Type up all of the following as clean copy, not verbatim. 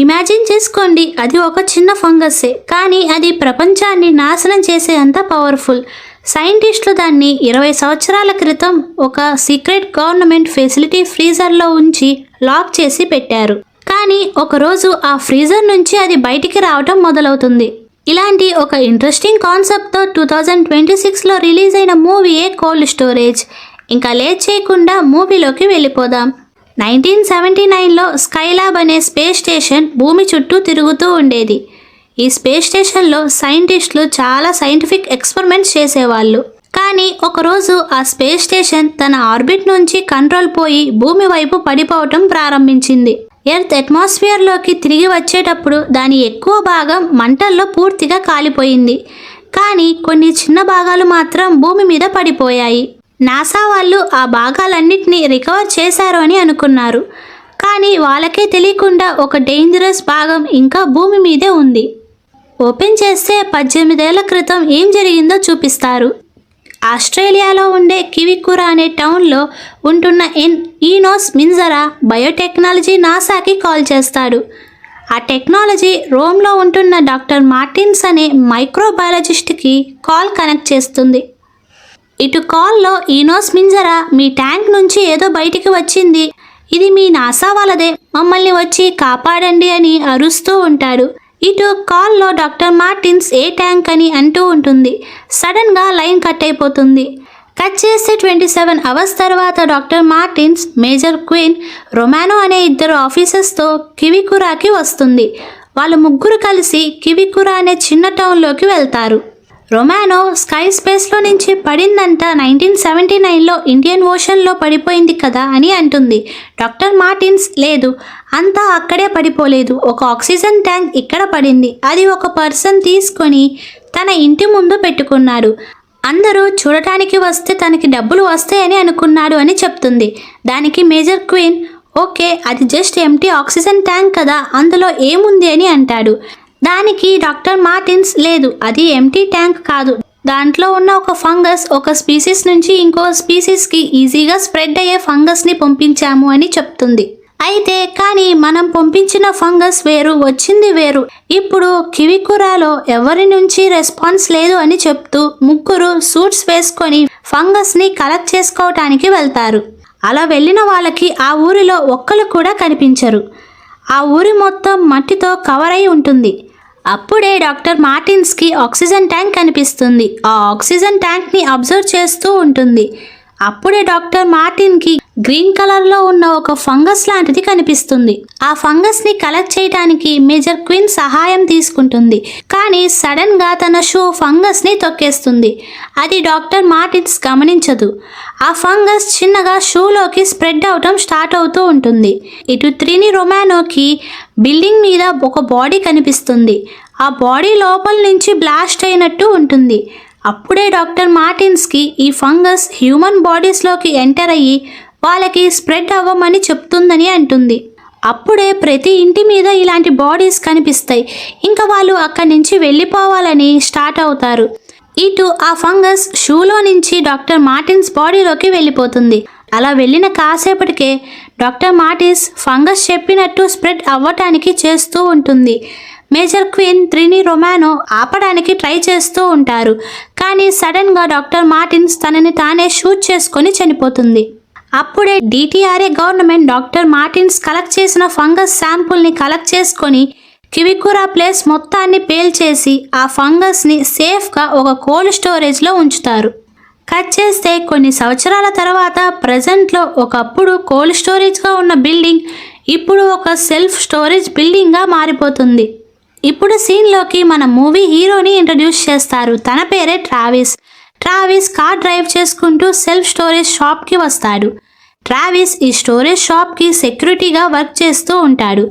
Imagine చేసుకోండి, అది ఒక చిన్న ఫంగస్సే, కానీ అది ప్రపంచాన్ని నాశనం చేసే అంత పవర్ఫుల్. సైంటిస్టులు దాన్ని 20 సంవత్సరాల క్రితం ఒక సీక్రెట్ గవర్నమెంట్ ఫెసిలిటీ ఫ్రీజర్లో ఉంచి లాక్ చేసి పెట్టారు. కానీ ఒకరోజు ఆ ఫ్రీజర్ నుంచి అది బయటికి రావటం మొదలవుతుంది. ఇలాంటి ఒక ఇంట్రెస్టింగ్ కాన్సెప్ట్తో 2026లో రిలీజ్ అయిన మూవీయే కోల్డ్ స్టోరేజ్. ఇంకా లేట్ చేయకుండా మూవీలోకి వెళ్ళిపోదాం. 1979లో స్కైలాబ్ అనే స్పేస్ స్టేషన్ భూమి చుట్టూ తిరుగుతూ ఉండేది. ఈ స్పేస్ స్టేషన్లో సైంటిస్టులు చాలా సైంటిఫిక్ ఎక్స్పెరిమెంట్స్ చేసేవాళ్ళు. కానీ ఒకరోజు ఆ స్పేస్ స్టేషన్ తన ఆర్బిట్ నుంచి కంట్రోల్ పోయి భూమి వైపు పడిపోవటం ప్రారంభించింది. ఎర్త్ అట్మాస్ఫియర్లోకి తిరిగి వచ్చేటప్పుడు దాని ఎక్కువ భాగం మంటల్లో పూర్తిగా కాలిపోయింది. కానీ కొన్ని చిన్న భాగాలు మాత్రం భూమి మీద పడిపోయాయి. నాసా వాళ్ళు ఆ భాగాలన్నిటినీ రికవర్ చేశారు అని అనుకున్నారు. కానీ వాళ్ళకే తెలియకుండా ఒక డేంజరస్ భాగం ఇంకా భూమి మీదే ఉంది. ఓపెన్ చేస్తే 18 ఏళ్ల క్రితం ఏం జరిగిందో చూపిస్తారు. ఆస్ట్రేలియాలో ఉండే కివికురా అనే టౌన్లో ఉంటున్న ఈనోస్ మింజరా బయోటెక్నాలజీ నాసాకి కాల్ చేస్తాడు. ఆ టెక్నాలజీ రోమ్లో ఉంటున్న డాక్టర్ మార్టిన్స్ అనే మైక్రోబయాలజిస్ట్కి కాల్ కనెక్ట్ చేస్తుంది. ఇటు కాల్లో ఈనోస్ మింజరా, మీ ట్యాంక్ నుంచి ఏదో బయటికి వచ్చింది, ఇది మీ నాసా వాళ్ళదే, మమ్మల్ని వచ్చి కాపాడండి అని అరుస్తూ ఉంటాడు. ఇటు కాల్లో డాక్టర్ మార్టిన్స్ ఏ ట్యాంక్ అని అంటూ ఉంటుంది. సడన్గా లైన్ కట్ అయిపోతుంది. కట్ చేస్తే 27 అవర్స్ తర్వాత doctor Martin's, major queen, Romano అనే ఇద్దరు ఆఫీసర్స్తో కివికురాకి వస్తుంది. వాళ్ళు ముగ్గురు కలిసి కివికురా అనే చిన్న టౌన్లోకి వెళ్తారు. రొమానో స్కై స్పేస్లో నుంచి పడిందంట 1979లో ఇండియన్ ఓషన్లో పడిపోయింది కదా అని అంటుంది. డాక్టర్ మార్టిన్స్, లేదు, అంతా అక్కడే పడిపోలేదు, ఒక ఆక్సిజన్ ట్యాంక్ ఇక్కడ పడింది, అది ఒక పర్సన్ తీసుకొని తన ఇంటి ముందు పెట్టుకున్నాడు, అందరూ చూడటానికి వస్తే తనకి డబ్బులు వస్తాయని అనుకున్నాడు అని చెప్తుంది. దానికి మేజర్ క్వీన్, ఓకే, అది జస్ట్ ఎంటీ ఆక్సిజన్ ట్యాంక్ కదా, అందులో ఏముంది అని అంటాడు. దానికి డాక్టర్ మార్టిన్స్, లేదు, అది ఎంటీ ట్యాంక్ కాదు, దాంట్లో ఉన్న ఒక ఫంగస్ ఒక స్పీసీస్ నుంచి ఇంకో స్పీసీస్కి ఈజీగా స్ప్రెడ్ అయ్యే ఫంగస్ని పంపించాము అని చెప్తుంది. అయితే కానీ మనం పంపించిన ఫంగస్ వేరు, వచ్చింది వేరు. ఇప్పుడు కివికురాలో ఎవరి నుంచి రెస్పాన్స్ లేదు అని చెప్తూ ముగ్గురు సూట్స్ వేసుకొని ఫంగస్ని కలెక్ట్ చేసుకోవటానికి వెళ్తారు. అలా వెళ్ళిన వాళ్ళకి ఆ ఊరిలో ఒక్కరు కూడా కనిపించరు. ఆ ఊరి మొత్తం మట్టితో కవర్ అయి ఉంటుంది. అప్పుడే డాక్టర్ మార్టిన్స్కి ఆక్సిజన్ ట్యాంక్ కనిపిస్తుంది. ఆ ఆక్సిజన్ ట్యాంక్ని అబ్జర్వ్ చేస్తూ ఉంటుంది. అప్పుడే డాక్టర్ మార్టిన్కి గ్రీన్ కలర్లో ఉన్న ఒక ఫంగస్ లాంటిది కనిపిస్తుంది. ఆ ఫంగస్ని కలెక్ట్ చేయడానికి మేజర్ క్వీన్ సహాయం తీసుకుంటుంది. కానీ సడన్గా తన షూ ఫంగస్ని తొక్కేస్తుంది. అది డాక్టర్ మార్టిన్స్ గమనించదు. ఆ ఫంగస్ చిన్నగా షూలోకి స్ప్రెడ్ అవటం స్టార్ట్ అవుతూ ఉంటుంది. ఇటు త్రిని రొమానోకి బిల్డింగ్ మీద ఒక బాడీ కనిపిస్తుంది. ఆ బాడీ లోపల నుంచి బ్లాస్ట్ అయినట్టు ఉంటుంది. అప్పుడే డాక్టర్ మార్టిన్స్కి ఈ ఫంగస్ హ్యూమన్ బాడీస్లోకి ఎంటర్ అయ్యి వాళ్ళకి స్ప్రెడ్ అవ్వమని చెప్తుందని అంటుంది. అప్పుడే ప్రతి ఇంటి మీద ఇలాంటి బాడీస్ కనిపిస్తాయి. ఇంకా వాళ్ళు అక్కడి నుంచి వెళ్ళిపోవాలని స్టార్ట్ అవుతారు. ఇటు ఆ ఫంగస్ షూలో నుంచి డాక్టర్ మార్టిన్స్ బాడీలోకి వెళ్ళిపోతుంది. అలా వెళ్ళిన కాసేపటికే డాక్టర్ మార్టిన్స్ ఫంగస్ చెప్పినట్టు స్ప్రెడ్ అవ్వటానికి చేస్తూ ఉంటుంది. మేజర్ క్వీన్, త్రిని, రొమానో ఆపడానికి ట్రై చేస్తూ ఉంటారు. కానీ సడన్గా డాక్టర్ మార్టిన్స్ తనని తానే షూట్ చేసుకొని చనిపోతుంది. అప్పుడే డిటిఆర్ఏ గవర్నమెంట్ డాక్టర్ మార్టిన్స్ కలెక్ట్ చేసిన ఫంగస్ శాంపుల్ని కలెక్ట్ చేసుకొని కివికురా ప్లేస్ మొత్తాన్ని పేల్చేసి ఆ ఫంగస్ని సేఫ్గా ఒక కోల్డ్ స్టోరేజ్లో ఉంచుతారు. కట్ చేస్తే కొన్ని సంవత్సరాల తర్వాత ప్రజెంట్లో ఒకప్పుడు కోల్డ్ స్టోరేజ్గా ఉన్న బిల్డింగ్ ఇప్పుడు ఒక సెల్ఫ్ స్టోరేజ్ బిల్డింగ్గా మారిపోతుంది. ఇప్పుడు సీన్లోకి మన మూవీ హీరోని ఇంట్రడ్యూస్ చేస్తారు. తన పేరే ట్రావిస్. ట్రావిస్ కార్ డ్రైవ్ చేసుకుంటూ సెల్ఫ్ స్టోరేజ్ షాప్కి వస్తాడు. ట్రావిస్ ఈ స్టోరేజ్ షాప్కి సెక్యూరిటీగా వర్క్ చేస్తూ ఉంటాడు.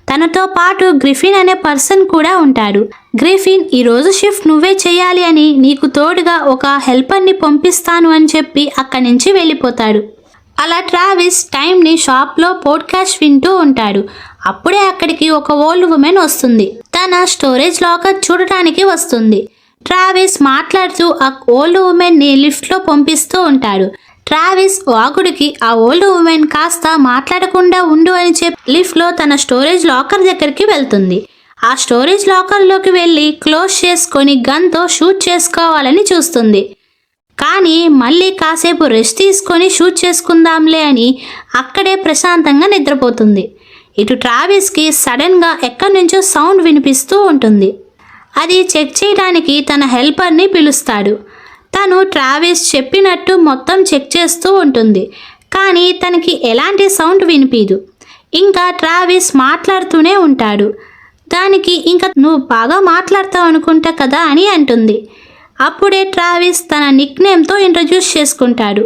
తనతో పాటు గ్రిఫిన్ అనే పర్సన్ కూడా ఉంటాడు. గ్రిఫిన్, ఈరోజు షిఫ్ట్ నువ్వే చేయాలి అని నీకు తోడుగా ఒక హెల్పర్ని పంపిస్తాను అని చెప్పి అక్కడి నుంచి వెళ్ళిపోతాడు. అలా ట్రావిస్ టైంని షాప్లో పోడ్కాస్ట్ వింటూ ఉంటాడు. అప్పుడే అక్కడికి ఒక ఓల్డ్ ఉమెన్ వస్తుంది. తన స్టోరేజ్ లాకర్ చూడటానికి వస్తుంది. ట్రావిస్ మాట్లాడుతూ ఆ ఓల్డ్ ఉమెన్ని లిఫ్ట్లో పంపిస్తూ ఉంటాడు. ట్రావిస్ వాగుడికి ఆ ఓల్డ్ ఉమెన్ కాస్త మాట్లాడకుండా ఉండు అని చెప్పి లిఫ్ట్లో తన స్టోరేజ్ లాకర్ దగ్గరికి వెళ్తుంది. ఆ స్టోరేజ్ లాకర్లోకి వెళ్ళి క్లోజ్ చేసుకొని గన్తో షూట్ చేసుకోవాలని చూస్తుంది. కానీ మళ్ళీ కాసేపు రెస్ట్ తీసుకొని షూట్ చేసుకుందాంలే అని అక్కడే ప్రశాంతంగా నిద్రపోతుంది. ఇటు ట్రావిస్కి సడన్గా ఎక్కడి నుంచో సౌండ్ వినిపిస్తూ ఉంటుంది. అది చెక్ చేయడానికి తన హెల్పర్ని పిలుస్తాడు. తను ట్రావిస్ చెప్పినట్టు మొత్తం చెక్ చేస్తూ ఉంటుంది. కానీ తనకి ఎలాంటి సౌండ్ వినిపించదు. ఇంకా ట్రావిస్ మాట్లాడుతూనే ఉంటాడు. దానికి ఇంకా నువ్వు బాగా మాట్లాడతావు అనుకుంటా కదా అని అంటుంది. అప్పుడే ట్రావిస్ తన నిక్ నేమ్తో ఇంట్రడ్యూస్ చేసుకుంటాడు.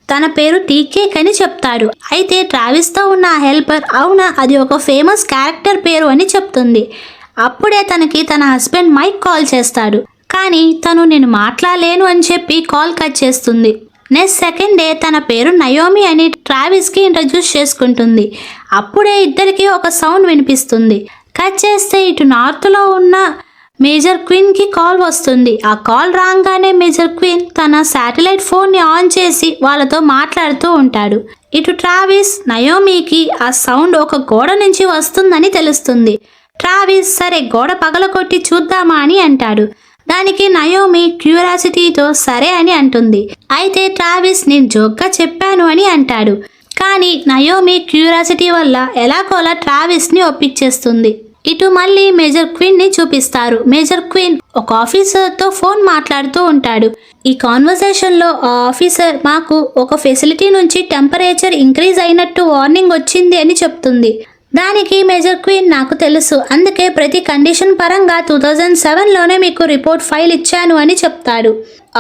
తన పేరు టీకేక్ అని చెప్తాడు. అయితే ట్రావిస్తో ఉన్న ఆ హెల్పర్ అవునా అది ఒక ఫేమస్ క్యారెక్టర్ పేరు అని చెప్తుంది. అప్పుడే తనకి తన హస్బెండ్ మైక్ కాల్ చేస్తాడు. కానీ తను నేను మాట్లాడలేను అని చెప్పి కాల్ కట్ చేస్తుంది. నెక్స్ట్ సెకండే తన పేరు నయోమి అని ట్రావిస్కి ఇంట్రడ్యూస్ చేసుకుంటుంది. అప్పుడే ఇద్దరికి ఒక సౌండ్ వినిపిస్తుంది. కట్ చేస్తే ఇటు నార్త్లో ఉన్న మేజర్ క్వీన్కి కాల్ వస్తుంది. ఆ కాల్ రాగానే మేజర్ క్వీన్ తన శాటిలైట్ ఫోన్ని ఆన్ చేసి వాళ్ళతో మాట్లాడుతూ ఉంటాడు. ఇటు ట్రావిస్ నయోమికి ఆ సౌండ్ ఒక గోడ నుంచి వస్తుందని తెలుస్తుంది. ట్రావిస్ సరే గోడ పగలకొట్టి చూద్దామా అని అంటాడు. దానికి నయోమి క్యూరియాసిటీతో సరే అని అంటుంది. అయితే ట్రావిస్ నేను జోక్గా చెప్పాను అని అంటాడు. కానీ నయోమి క్యూరియాసిటీ వల్ల ఎలాగోలా ట్రావిస్ని ఒప్పించేస్తుంది. ఇటు మళ్ళీ మేజర్ క్వీన్ని చూపిస్తారు. మేజర్ క్వీన్ ఒక ఆఫీసర్తో ఫోన్ మాట్లాడుతూ ఉంటాడు. ఈ కాన్వర్సేషన్లో ఆ ఆఫీసర్ మాకు ఒక ఫెసిలిటీ నుంచి టెంపరేచర్ ఇంక్రీజ్ అయినట్టు వార్నింగ్ వచ్చింది అని చెప్తుంది. దానికి మేజర్ క్వీన్ నాకు తెలుసు, అందుకే ప్రతి కండిషన్ పరంగా 2007లోనే మీకు రిపోర్ట్ ఫైల్ ఇచ్చాను అని చెప్తాడు.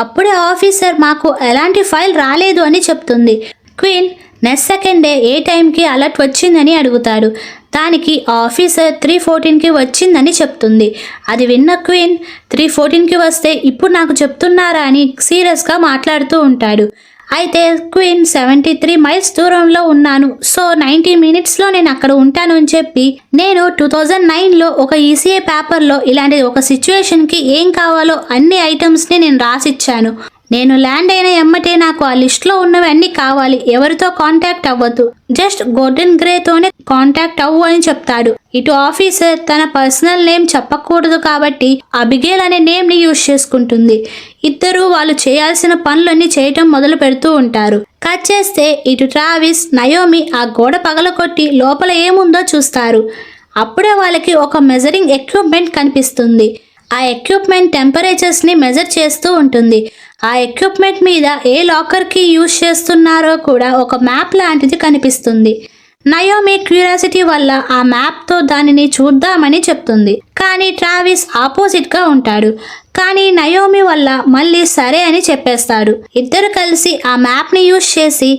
అప్పుడే ఆఫీసర్ మాకు ఎలాంటి ఫైల్ రాలేదు అని చెప్తుంది. క్వీన్ నెక్స్ట్ సెకండే ఏ టైంకి అలర్ట్ వచ్చిందని అడుగుతాడు. దానికి ఆఫీసర్ 3:14కి వచ్చిందని చెప్తుంది. అది విన్న క్వీన్ 3:14కి వస్తే ఇప్పుడు నాకు చెప్తున్నారా అని సీరియస్గా మాట్లాడుతూ ఉంటాడు. అయితే క్వీన్ 73 మైల్స్ దూరంలో ఉన్నాను, సో 90 మినిట్స్లో నేను అక్కడ ఉంటాను అని చెప్పి నేను 2009లో ఒక ఈసీఏ పేపర్లో ఇలాంటి ఒక సిచ్యువేషన్కి ఏం కావాలో అన్ని ఐటమ్స్ని నేను రాసిచ్చాను. నేను ల్యాండ్ అయిన ఎమ్మటే నాకు ఆ లిస్ట్లో ఉన్నవి అన్నీ కావాలి, ఎవరితో కాంటాక్ట్ అవ్వద్దు, జస్ట్ గోల్డెన్ గ్రేతోనే కాంటాక్ట్ అవ్వు అని చెప్తాడు. ఇటు ఆఫీసర్ తన పర్సనల్ నేమ్ చెప్పకూడదు కాబట్టి అబిగేల్ అనే నేమ్ని యూజ్ చేసుకుంటుంది. ఇద్దరు వాళ్ళు చేయాల్సిన పనులన్నీ చేయటం మొదలు పెడుతూ ఉంటారు. కట్ చేస్తే ఇటు ట్రావిస్ నయోమి ఆ గోడ పగలకొట్టి లోపల ఏముందో చూస్తారు. అప్పుడే వాళ్ళకి ఒక మెజరింగ్ ఎక్విప్మెంట్ కనిపిస్తుంది. ఆ ఎక్విప్మెంట్ టెంపరేచర్స్ని మెజర్ చేస్తూ ఉంటుంది. ఆ ఎక్విప్మెంట్ మీద ఏ లాకర్కి యూజ్ చేస్తున్నారో కూడా ఒక మ్యాప్ లాంటిది కనిపిస్తుంది. నయోమి క్యూరియాసిటీ వల్ల ఆ మ్యాప్తో దానిని చూద్దామని చెప్తుంది. కానీ ట్రావిస్ ఆపోజిట్గా ఉంటాడు. కానీ నయోమి వల్ల మళ్ళీ సరే అని చెప్పేస్తాడు. ఇద్దరు కలిసి ఆ మ్యాప్ని యూజ్ చేసి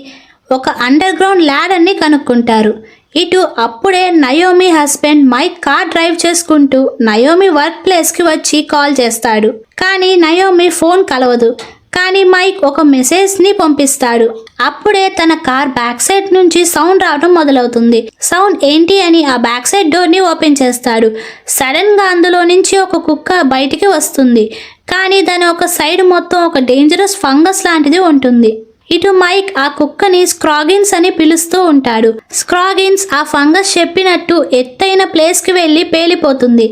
ఒక అండర్ గ్రౌండ్ ల్యాడర్ని కనుక్కుంటారు. ఇటు అప్పుడే Naomi husband Mike car drive చేసుకుంటూ నయోమి వర్క్ ప్లేస్కి వచ్చి కాల్ చేస్తాడు. కానీ నయోమి ఫోన్ కలవదు. కానీ మైక్ ఒక మెసేజ్ని పంపిస్తాడు. అప్పుడే తన కార్ బ్యాక్ సైడ్ నుంచి సౌండ్ రావడం మొదలవుతుంది. సౌండ్ ఏంటి అని ఆ బ్యాక్ సైడ్ డోర్ని ఓపెన్ చేస్తాడు. సడన్గా అందులో నుంచి ఒక కుక్క బయటికి వస్తుంది. కానీ దాని ఒక సైడ్ మొత్తం ఒక డేంజరస్ ఫంగస్ లాంటిది ఉంటుంది. ఇటు మైక్ ఆ కుక్కని స్క్రాగిన్స్ అని పిలుస్తూ ఉంటాడు. స్క్రాగిన్స్ ఆ ఫంగస్ చెప్పినట్టు ఎత్తైన ప్లేస్కి వెళ్ళి పేలిపోతుంది.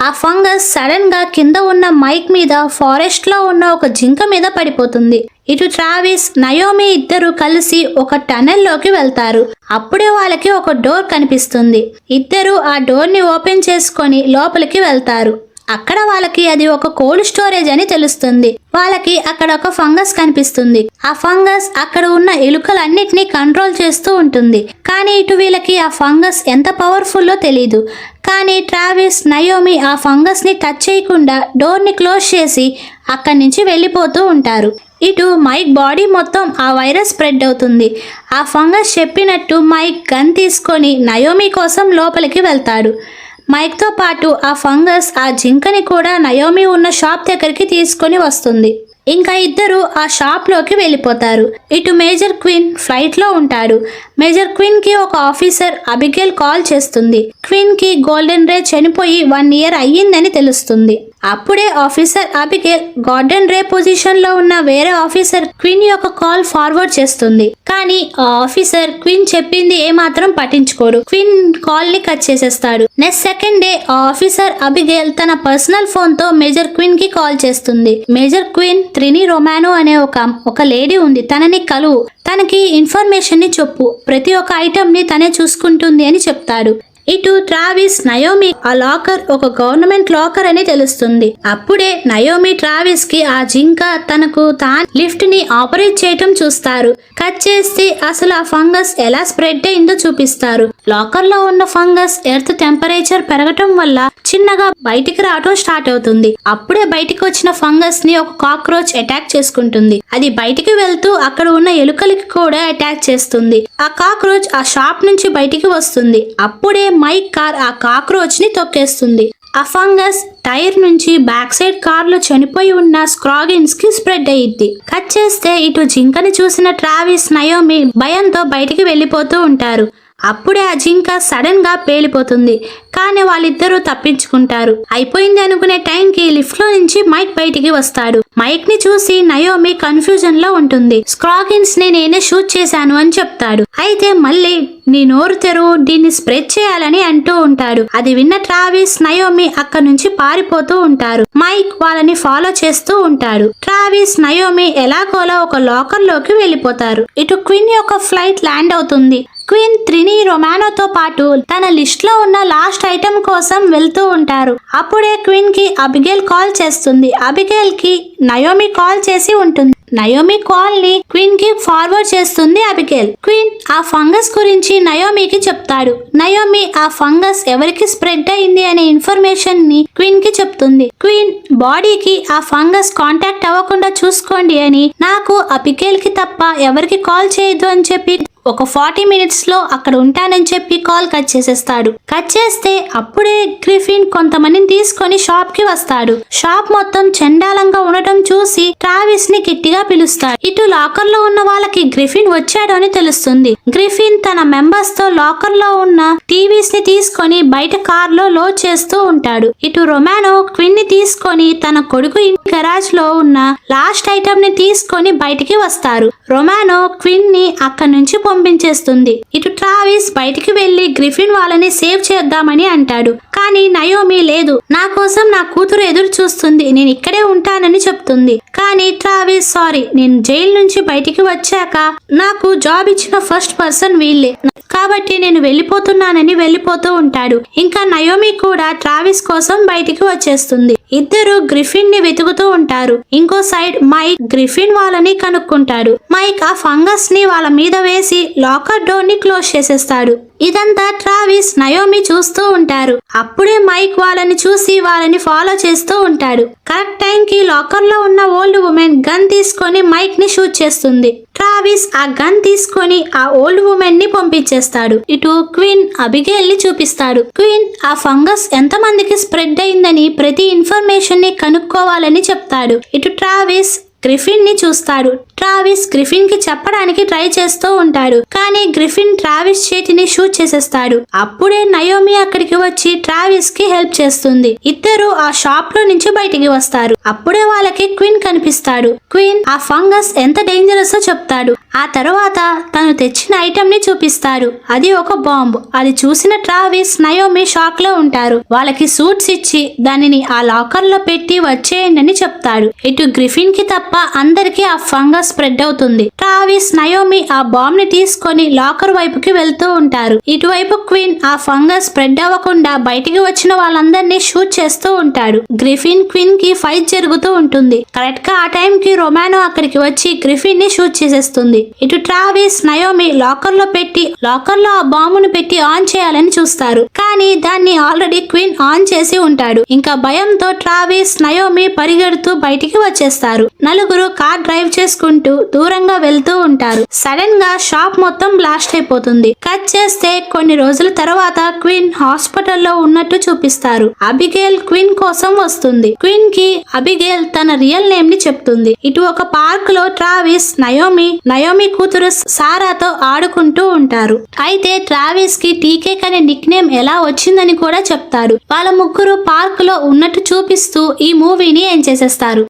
ఆ ఫంగస్ సడన్గా కింద ఉన్న మైక్ మీద ఫారెస్ట్లో ఉన్న ఒక జింక మీద పడిపోతుంది. ఇటు ట్రావిస్ నయోమి ఇద్దరు కలిసి ఒక టనెల్లోకి వెళ్తారు. అప్పుడే వాళ్ళకి ఒక డోర్ కనిపిస్తుంది. ఇద్దరు ఆ డోర్ని ఓపెన్ చేసుకొని లోపలికి వెళ్తారు. అక్కడ వాళ్ళకి అది ఒక కోల్డ్ స్టోరేజ్ అని తెలుస్తుంది. వాళ్ళకి అక్కడ ఒక ఫంగస్ కనిపిస్తుంది. ఆ ఫంగస్ అక్కడ ఉన్న ఎలుకలన్నిటినీ కంట్రోల్ చేస్తూ ఉంటుంది. కానీ ఇటు వీళ్ళకి ఆ ఫంగస్ ఎంత పవర్ఫుల్లో తెలీదు. కానీ ట్రావిస్ నయోమి ఆ ఫంగస్ని టచ్ చేయకుండా డోర్ని క్లోజ్ చేసి అక్కడి నుంచి వెళ్ళిపోతూ ఉంటారు. ఇటు మైక్ బాడీ మొత్తం ఆ వైరస్ స్ప్రెడ్ అవుతుంది. ఆ ఫంగస్ చెప్పినట్టు మైక్ గన్ తీసుకొని నయోమి కోసం లోపలికి వెళ్తాడు. మైక్తో పాటు ఆ ఫంగస్ ఆ జింకని కూడా నయోమి ఉన్న షాప్ దగ్గరికి తీసుకొని వస్తుంది. ఇంకా ఇద్దరు ఆ షాప్లోకి వెళ్ళిపోతారు. ఇటు మేజర్ క్వీన్ ఫ్లైట్లో ఉంటాడు. మేజర్ క్వీన్కి ఒక ఆఫీసర్ అబిగేల్ కాల్ చేస్తుంది. క్వీన్కి గోల్డెన్ రే చనిపోయి 1 year అయ్యిందని తెలుస్తుంది. అప్పుడే ఆఫీసర్ అబిగేల్ గార్డెన్ రే పొజిషన్ లో ఉన్న వేరే ఆఫీసర్ క్వీన్ యొక్క కాల్ ఫార్వర్డ్ చేస్తుంది. కానీ ఆ ఆఫీసర్ క్వీన్ చెప్పింది ఏమాత్రం పట్టించుకోడు. క్వీన్ కాల్ ని కట్ చేసేస్తాడు. నెక్స్ట్ సెకండ్ డే ఆ ఆఫీసర్ అబిగేల్ తన పర్సనల్ ఫోన్ తో మేజర్ క్వీన్ కి కాల్ చేస్తుంది. మేజర్ క్వీన్ త్రినీ రొమానో అనే ఒక లేడీ ఉంది, తనని కలువు, తనకి ఇన్ఫర్మేషన్ ని చెప్పు, ప్రతి ఒక్క ఐటమ్ ని తనే చూసుకుంటుంది అని చెప్తాడు. ఇటు ట్రావిస్ నయోమి ఆ లాకర్ ఒక గవర్నమెంట్ లాకర్ అని తెలుస్తుంది. అప్పుడే నయోమి ట్రావిస్ కి ఆ జింక తనకు లిఫ్ట్ ని ఆపరేట్ చేయటం చూస్తారు. కట్ చేస్తే అసలు ఆ ఫంగస్ ఎలా స్ప్రెడ్ అయిందో చూపిస్తారు. లాకర్ లో ఉన్న ఫంగస్ ఎర్త్ టెంపరేచర్ పెరగటం వల్ల చిన్నగా బయటికి రావటం స్టార్ట్ అవుతుంది. అప్పుడే బయటికి వచ్చిన ఫంగస్ ని ఒక కాక్రోచ్ అటాక్ చేసుకుంటుంది. అది బయటికి వెళ్తూ అక్కడ ఉన్న ఎలుకలకి కూడా అటాక్ చేస్తుంది. ఆ కాక్రోచ్ ఆ షాప్ నుంచి బయటికి వస్తుంది. అప్పుడే మైక్ కార్ ఆ కాక్రోచ్ ని తొక్కేస్తుంది. ఆ ఫంగస్ టైర్ నుంచి బ్యాక్ సైడ్ కార్ లో చనిపోయి ఉన్న స్క్రాగిన్స్ కి స్ప్రెడ్ అయ్యిద్ది. కట్ చేస్తే ఇటు జింకని చూసిన ట్రావిస్ నయోమి భయంతో బయటికి వెళ్లిపోతూ ఉంటారు. అప్పుడే ఆ జింక సడన్ గా పేలిపోతుంది. కానీ వాళ్ళిద్దరూ తప్పించుకుంటారు. అయిపోయింది అనుకునే టైంకి లిఫ్ట్ లో నుంచి మైక్ బయటికి వస్తాడు. మైక్ ని చూసి నయోమి కన్ఫ్యూజన్ లో ఉంటుంది. స్క్రాగిన్స్ ని నేనే షూట్ చేశాను అని చెప్తాడు. అయితే మళ్ళీ నీ నోరు తెరువు, దీన్ని స్ప్రెడ్ చేయాలని అంటూ ఉంటాడు. అది విన్న ట్రావిస్ నయోమి అక్కడి నుంచి పారిపోతూ ఉంటారు. మైక్ వాళ్ళని ఫాలో చేస్తూ ఉంటాడు. ట్రావిస్ నయోమి ఎలాగోలా ఒక లాకర్ లోకి వెళ్ళిపోతారు. ఇటు క్వీన్ యొక్క ఫ్లైట్ ల్యాండ్ అవుతుంది. క్వీన్ త్రినీ రొమానోతో పాటు తన లిస్ట్ లో ఉన్న లాస్ట్ ఐటమ్ కోసం వెళ్తూ ఉంటారు. అప్పుడే క్వీన్ కి అబిగేల్ కాల్ చేస్తుంది. అబిగేల్ కి నయోమి కాల్ చేసి ఉంటుంది. నయోమి కాల్ ని క్వీన్ కి ఫార్వర్డ్ చేస్తుంది అబిగేల్. క్వీన్ ఆ ఫంగస్ గురించి నయోమికి చెప్తాడు. నయోమి ఆ ఫంగస్ ఎవరికి స్ప్రెడ్ అయింది అనే ఇన్ఫర్మేషన్ ని క్వీన్ కి చెప్తుంది. క్వీన్ బాడీకి ఆ ఫంగస్ కాంటాక్ట్ అవ్వకుండా చూసుకోండి అని, నాకు అబిగేల్ కి తప్ప ఎవరికి కాల్ చేయొద్దు అని చెప్పి ఒక 40 minutes లో అక్కడ ఉంటానని చెప్పి కాల్ కట్ చేసేస్తాడు. కట్ చేస్తే అప్పుడే గ్రిఫిన్ కొంతమందిని తీసుకొని షాప్ కి వస్తాడు. షాప్ మొత్తం చండాలంగా ఉండటం చూసి ట్రావిస్ ని గట్టిగా పిలుస్తాడు. ఇటు లాకర్ లో ఉన్న వాళ్ళకి గ్రిఫిన్ వచ్చాడు అని తెలుస్తుంది. గ్రిఫిన్ తన మెంబర్స్ తో లాకర్ లో ఉన్న టీవీస్ ని తీసుకొని బయట కార్ లో లోడ్ చేస్తూ ఉంటాడు. ఇటు రొమానో క్వీన్ ని తీసుకొని తన కొడుకు గరాజ్ లో ఉన్న లాస్ట్ ఐటమ్ ని తీసుకొని బయటికి వస్తారు. రొమానో క్వీన్ ని అక్కడి నుంచి పంపించేస్తుంది. ఇటు ట్రావిస్ బయటికి వెళ్లి గ్రిఫిన్ వాళ్ళని సేవ్ చేద్దామని అంటాడు. కానీ నయోమి లేదు, నా కోసం నా కూతురు ఎదురు చూస్తుంది, నేను ఇక్కడే ఉంటానని చెప్తుంది. కానీ ట్రావిస్ సారీ, నేను జైలు నుంచి బయటికి వచ్చాక నాకు జాబ్ ఇచ్చిన ఫస్ట్ పర్సన్ వీళ్ళే, కాబట్టి నేను వెళ్ళిపోతున్నానని వెళ్ళిపోతూ ఉంటాడు. ఇంకా నయోమి కూడా ట్రావిస్ కోసం బయటికి వచ్చేస్తుంది. ఇద్దరు గ్రిఫిన్ ని వెతుకుతూ ఉంటారు. ఇంకో సైడ్ మైక్ గ్రిఫిన్ వాళ్ళని కనుక్కుంటాడు. మైక్ ఆ ఫంగస్ ని వాళ్ళ మీద వేసి లాకర్ డోర్ ని క్లోజ్ చేసేస్తాడు. ఇదంతా ట్రావిస్ నయోమి చూస్తూ ఉంటారు. అప్పుడే మైక్ వాళ్ళని చూసి వాళ్ళని ఫాలో చేస్తూ ఉంటాడు. కరెక్ట్ టైం కి లాకర్ లో ఉన్న ఓల్డ్ ఉమెన్ గన్ తీసుకొని మైక్ ని షూట్ చేస్తుంది. ట్రావిస్ ఆ గన్ తీసుకొని ఆ ఓల్డ్ ఉమెన్ ని పంపించేస్తాడు. ఇటు క్వీన్ అబిగేల్ ని చూపిస్తాడు. క్వీన్ ఆ ఫంగస్ ఎంత మందికి స్ప్రెడ్ అయిందని ప్రతి ఇన్ఫర్మేషన్ ని కనుక్కోవాలని చెప్తాడు. ఇటు ట్రావిస్ గ్రిఫిన్ ని చూస్తాడు. ట్రావిస్ గ్రిఫిన్ కి చెప్పడానికి ట్రై చేస్తూ ఉంటాడు. కానీ గ్రిఫిన్ ట్రావిస్ చేతిని షూట్ చేసేస్తాడు. అప్పుడే నయోమి అక్కడికి వచ్చి ట్రావిస్ కి హెల్ప్ చేస్తుంది. ఇద్దరు ఆ షాప్ లో నుంచి బయటికి వస్తారు. అప్పుడే వాళ్ళకి క్వీన్ కనిపిస్తాడు. క్వీన్ ఆ ఫంగస్ ఎంత డేంజరస్ చెప్తాడు. ఆ తర్వాత తను తెచ్చిన ఐటమ్ ని చూపిస్తాడు. అది ఒక బాంబ్. అది చూసిన ట్రావిస్ నయోమి షాక్ లో ఉంటారు. వాళ్ళకి సూట్స్ ఇచ్చి దానిని ఆ లాకర్ లో పెట్టి వచ్చేయండి అని చెప్తాడు. ఇటు గ్రిఫిన్ కి తప్ప అందరికి ఆ ఫంగస్ స్ప్రెడ్ అవుతుంది. ట్రావిస్ నయోమి ఆ బాంబ్ ని తీసుకొని లాకర్ వైపుకి వెళ్తూ ఉంటారు. ఇటువైపు క్వీన్ ఆ ఫంగస్ స్ప్రెడ్ అవ్వకుండా బయటికి వచ్చిన వాళ్ళందరినీ షూట్ చేస్తూ ఉంటాడు. గ్రిఫిన్ క్వీన్ కి ఫైట్ జరుగుతూ ఉంటుంది. కరెక్ట్ గా ఆ టైం కి రొమానో అక్కడికి వచ్చి గ్రిఫిన్ ని షూట్ చేసేస్తుంది. ఇటు ట్రావిస్ నయోమి లాకర్ లో ఆ బాంబును పెట్టి ఆన్ చేయాలని చూస్తారు. కానీ దాన్ని ఆల్రెడీ క్వీన్ ఆన్ చేసి ఉంటాడు. ఇంకా భయంతో ట్రావిస్ నయోమి పరిగెడుతూ బయటికి వచ్చేస్తారు. నలుగురు కార్ డ్రైవ్ చేసుకుంటూ అనుకుంటూ దూరంగా వెళ్తూ ఉంటారు. సడన్ గా షాప్ మొత్తం బ్లాస్ట్ అయిపోతుంది. కట్ చేస్తే కొన్ని రోజుల తర్వాత క్వీన్ హాస్పిటల్లో ఉన్నట్టు చూపిస్తారు. అబిగేల్ క్వీన్ కోసం వస్తుంది. క్వీన్ కి అబిగేల్ తన రియల్ నేమ్ ని చెప్తుంది. ఇటు ఒక పార్క్ లో ట్రావిస్ నయోమి కూతురు సారాతో ఆడుకుంటూ ఉంటారు. అయితే ట్రావిస్ కి టీకేక్ అనే నిక్ నేమ్ ఎలా వచ్చిందని కూడా చెప్తాడు. వాళ్ళ ముగ్గురు పార్క్ లో ఉన్నట్టు చూపిస్తూ ఈ మూవీని ఎండ్ చేసేస్తారు.